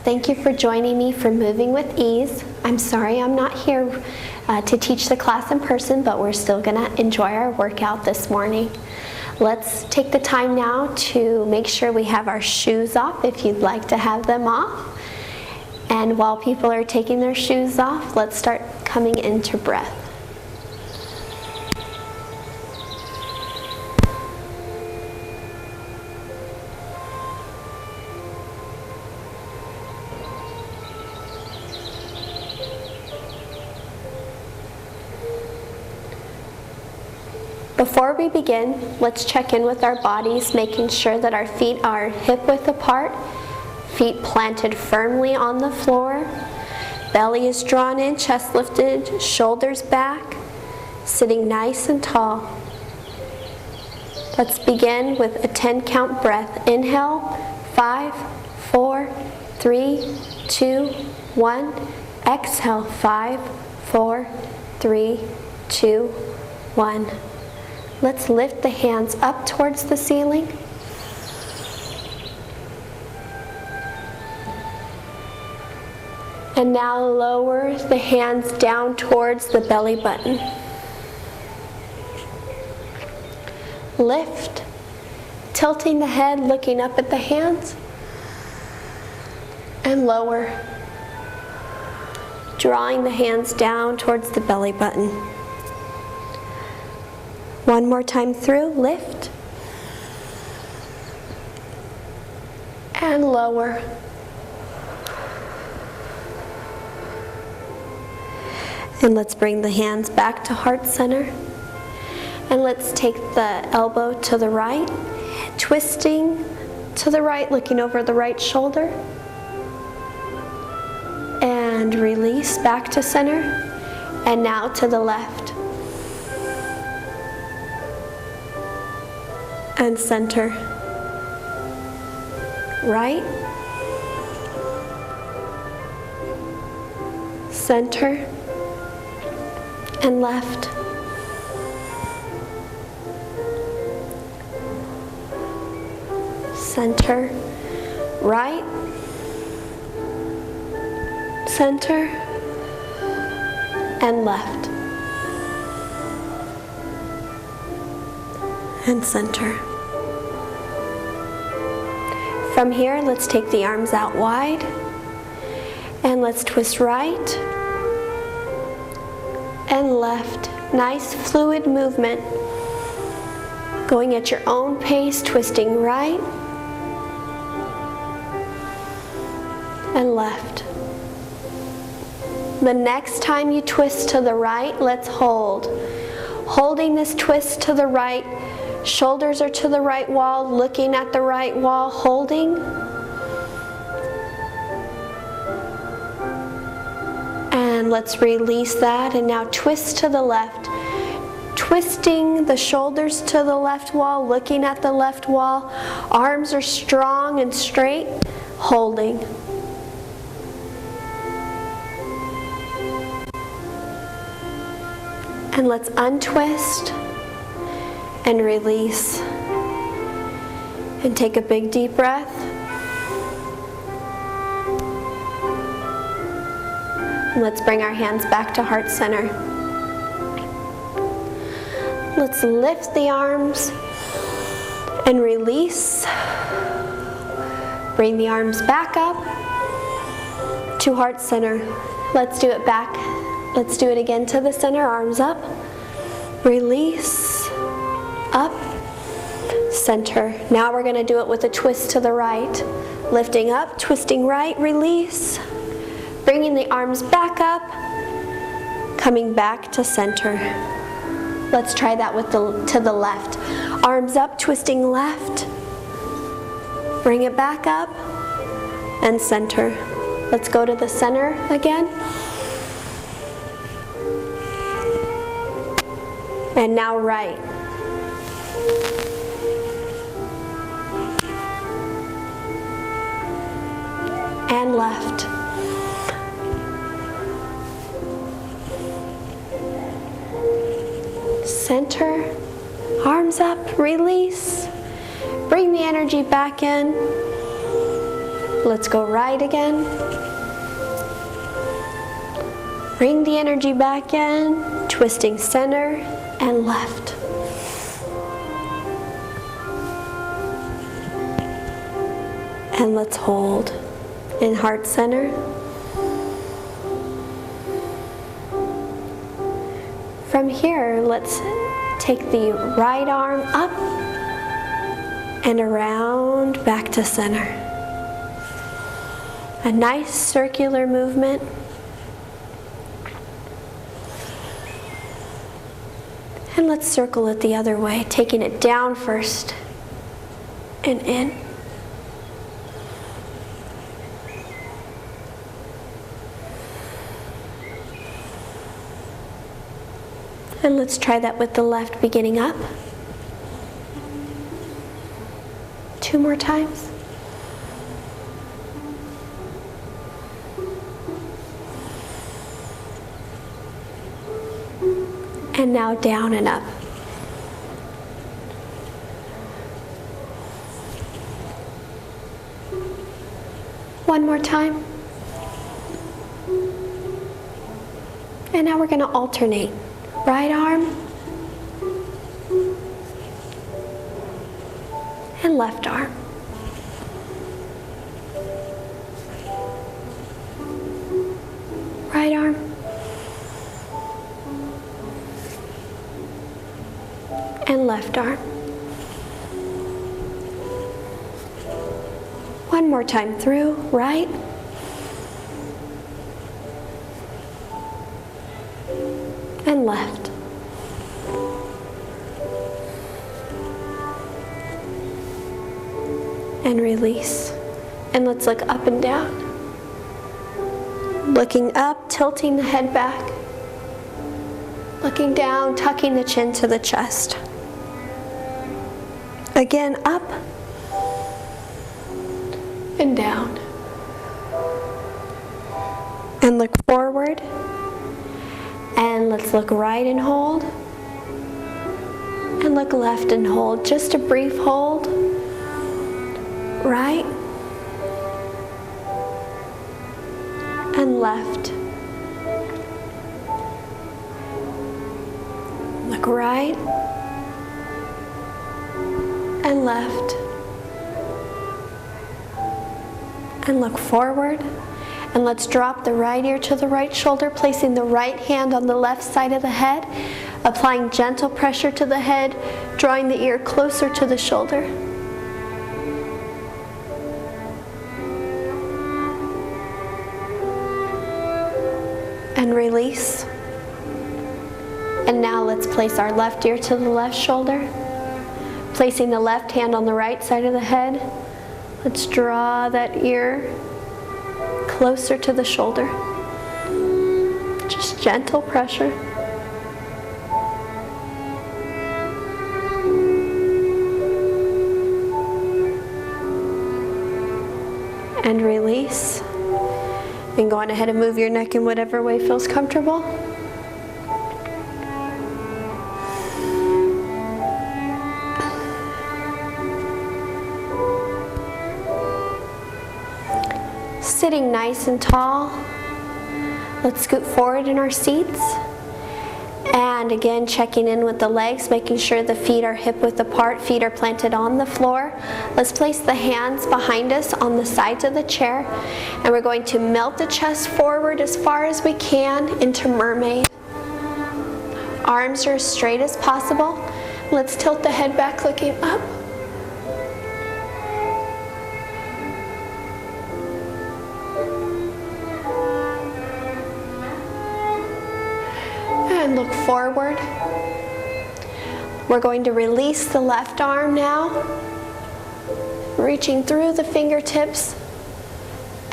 Thank you for joining me for Moving with Ease. I'm sorry I'm not here to teach the class in person, but we're still going to enjoy our workout this morning. Let's take the time now to make sure we have our shoes off if you'd like to have them off. And while people are taking their shoes off, let's start coming into breath. Before we begin, let's check in with our bodies, making sure that our feet are hip-width apart, feet planted firmly on the floor, belly is drawn in, chest lifted, shoulders back, sitting nice and tall. Let's begin with a 10-count breath. Inhale, 5, 4, 3, 2, 1. Exhale, 5, 4, 3, 2, 1. Let's lift the hands up towards the ceiling. And now lower the hands down towards the belly button. Lift, tilting the head, looking up at the hands. And lower, drawing the hands down towards the belly button. One more time through, lift, and lower. And let's bring the hands back to heart center. And let's take the elbow to the right, twisting to the right, looking over the right shoulder. And release back to center. And now to the left. And center. Right. Center. And left. Center. Right. Center. And left. And center. From here, let's take the arms out wide and let's twist right and left. Nice fluid movement. Going at your own pace, twisting right and left. The next time you twist to the right, let's hold. Holding this twist to the right. Shoulders are to the right wall, looking at the right wall, holding. And let's release that, and now twist to the left. Twisting the shoulders to the left wall, looking at the left wall. Arms are strong and straight, holding. And let's untwist. And release. And take a big deep breath. And let's bring our hands back to heart center. Let's lift the arms and release. Bring the arms back up to heart center. Let's do it back. Let's do it again to the center. Arms up. Release. Up, center. Now we're going to do it with a twist to the right. Lifting up, twisting right, release. Bringing the arms back up, coming back to center. Let's try that with to the left. Arms up, twisting left. Bring it back up and center. Let's go to the center again. And now right. And left. Center, arms up, release. Bring the energy back in. Let's go right again. Bring the energy back in, twisting center and left. And let's hold in heart center. From here, let's take the right arm up and around back to center. A nice circular movement. And let's circle it the other way, taking it down first and in. And let's try that with the left, beginning up. 2 more times. And now down and up. One more time. And now we're going to alternate. Right arm and left arm. Right arm and left arm. One more time through, right and left. And release. And let's look up and down. Looking up, tilting the head back. Looking down, tucking the chin to the chest. Again, up and down. And look forward. And let's look right and hold. And look left and hold. Just a brief hold. Right and left. Look right and left. And look forward. And let's drop the right ear to the right shoulder, placing the right hand on the left side of the head, applying gentle pressure to the head, drawing the ear closer to the shoulder. And release. And now let's place our left ear to the left shoulder, placing the left hand on the right side of the head. Let's draw that ear closer to the shoulder. Just gentle pressure. And release. And go on ahead and move your neck in whatever way feels comfortable. Sitting nice and tall. Let's scoot forward in our seats. And again, checking in with the legs, making sure the feet are hip width apart, feet are planted on the floor. Let's place the hands behind us on the sides of the chair. And we're going to melt the chest forward as far as we can into mermaid. Arms are as straight as possible. Let's tilt the head back, looking up. And look forward. We're going to release the left arm now, reaching through the fingertips.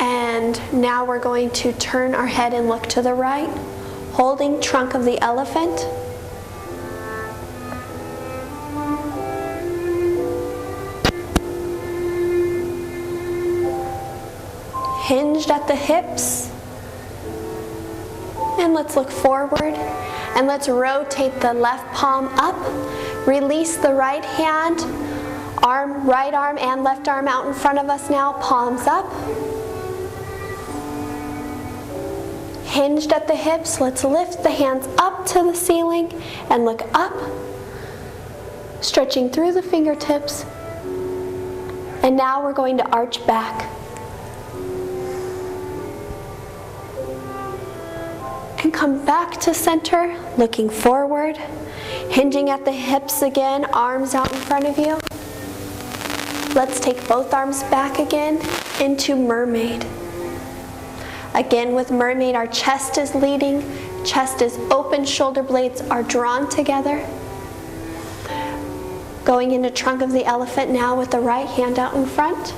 And now we're going to turn our head and look to the right, holding trunk of the elephant. Hinged at the hips. And let's look forward. And let's rotate the left palm up. Release the right hand. Right arm and left arm out in front of us now, palms up. Hinged at the hips, let's lift the hands up to the ceiling and look up. Stretching through the fingertips. And now we're going to arch back. And come back to center, looking forward. Hinging at the hips again, arms out in front of you. Let's take both arms back again into mermaid. Again with mermaid, our chest is leading, chest is open, shoulder blades are drawn together. Going into trunk of the elephant now with the right hand out in front.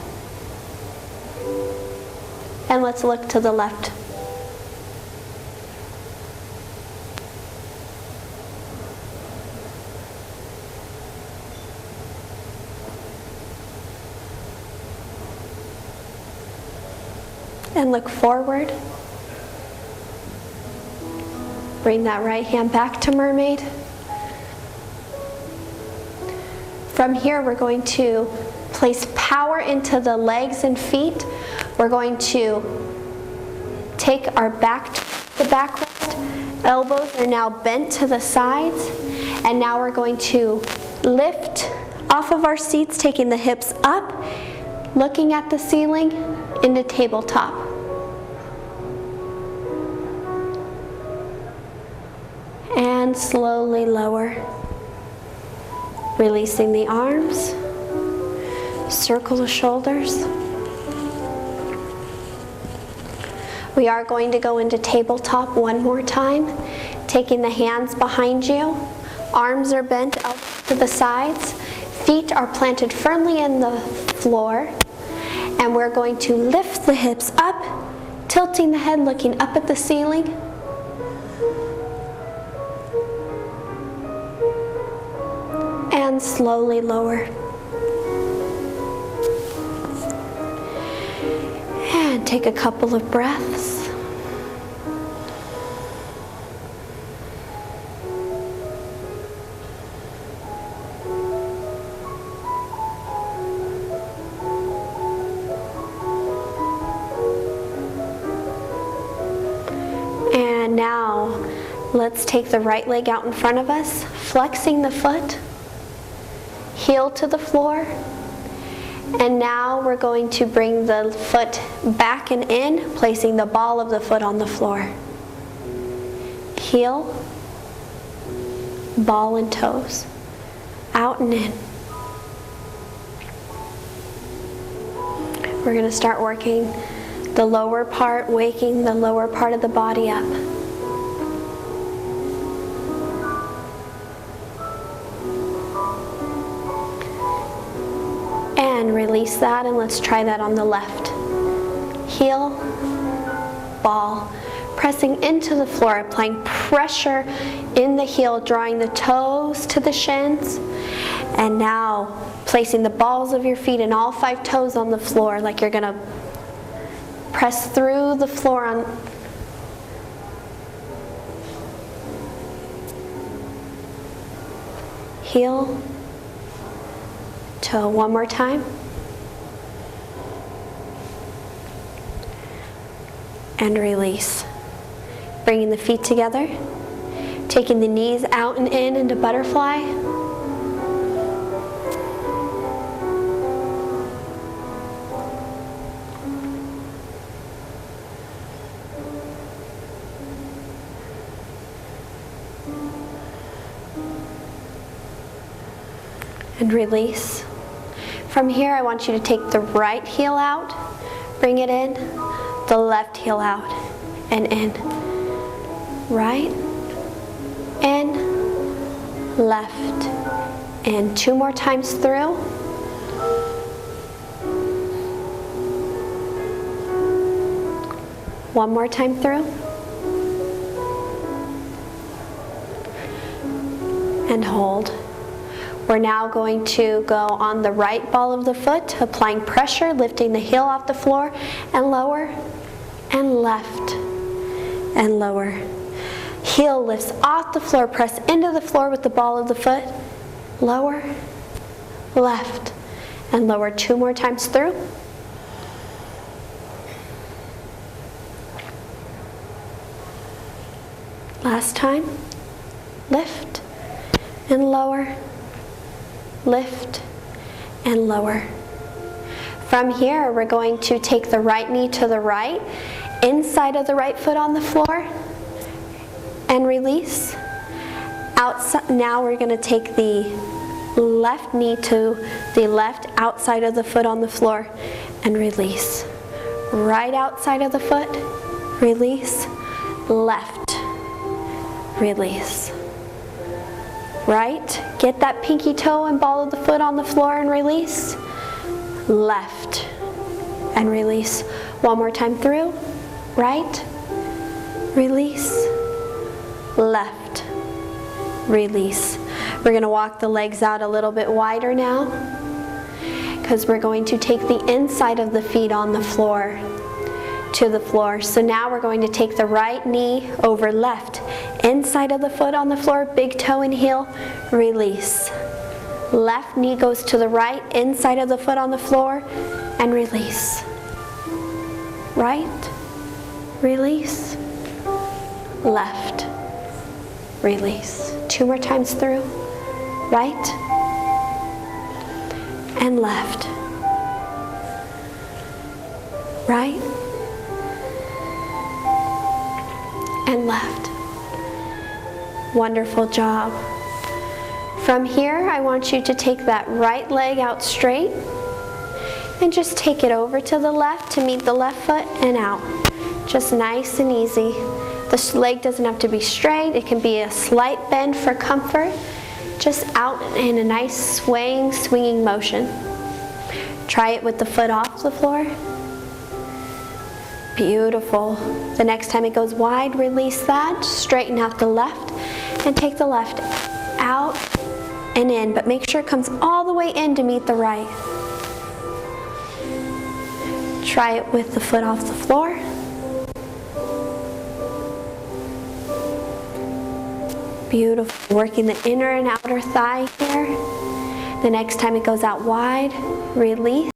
And let's look to the left. And look forward. Bring that right hand back to mermaid. From here, we're going to place power into the legs and feet. We're going to take our back to the backrest. Elbows are now bent to the sides. And now we're going to lift off of our seats, taking the hips up, looking at the ceiling into tabletop. And slowly lower. Releasing the arms. Circle the shoulders. We are going to go into tabletop one more time. Taking the hands behind you. Arms are bent out to the sides. Feet are planted firmly in the floor. And we're going to lift the hips up, tilting the head, looking up at the ceiling. And slowly lower. And take a couple of breaths. And now, let's take the right leg out in front of us, flexing the foot. Heel to the floor. And now we're going to bring the foot back and in, placing the ball of the foot on the floor. Heel, ball and toes, out and in. We're going to start working the lower part, waking the lower part of the body up. And release that, and let's try that on the left. Heel, ball, pressing into the floor, applying pressure in the heel, drawing the toes to the shins, and now placing the balls of your feet and all 5 toes on the floor, like you're gonna press through the floor on. Heel, toe, one more time. And release. Bringing the feet together. Taking the knees out and in into butterfly. And release. From here, I want you to take the right heel out, bring it in, the left heel out, and in. Right, in, left, and 2 more times through. One more time through. And hold. We're now going to go on the right ball of the foot, applying pressure, lifting the heel off the floor, and lower, and left, and lower. Heel lifts off the floor, press into the floor with the ball of the foot, lower, left, and lower 2 more times through. Last time. Lift and lower, lift and lower. From here, we're going to take the right knee to the right, inside of the right foot on the floor, and release. Outside, now we're going to take the left knee to the left outside of the foot on the floor and release. Right outside of the foot, release, left, release. Right, get that pinky toe and ball of the foot on the floor and release. Left and release. One more time through. Right, release, left, release. We're going to walk the legs out a little bit wider now because we're going to take the inside of the feet on the floor to the floor. So now we're going to take the right knee over left, inside of the foot on the floor, big toe and heel, release. Left knee goes to the right, inside of the foot on the floor, and release. Right, release, left, release. 2 more times through. Right and left. Right and left. Wonderful job. From here, I want you to take that right leg out straight and just take it over to the left to meet the left foot and out. Just nice and easy. This leg doesn't have to be straight. It can be a slight bend for comfort. Just out in a nice swaying, swinging motion. Try it with the foot off the floor. Beautiful. The next time it goes wide, release that. Straighten out the left and take the left out and in, but make sure it comes all the way in to meet the right. Try it with the foot off the floor. Beautiful. Working the inner and outer thigh here. The next time it goes out wide, release.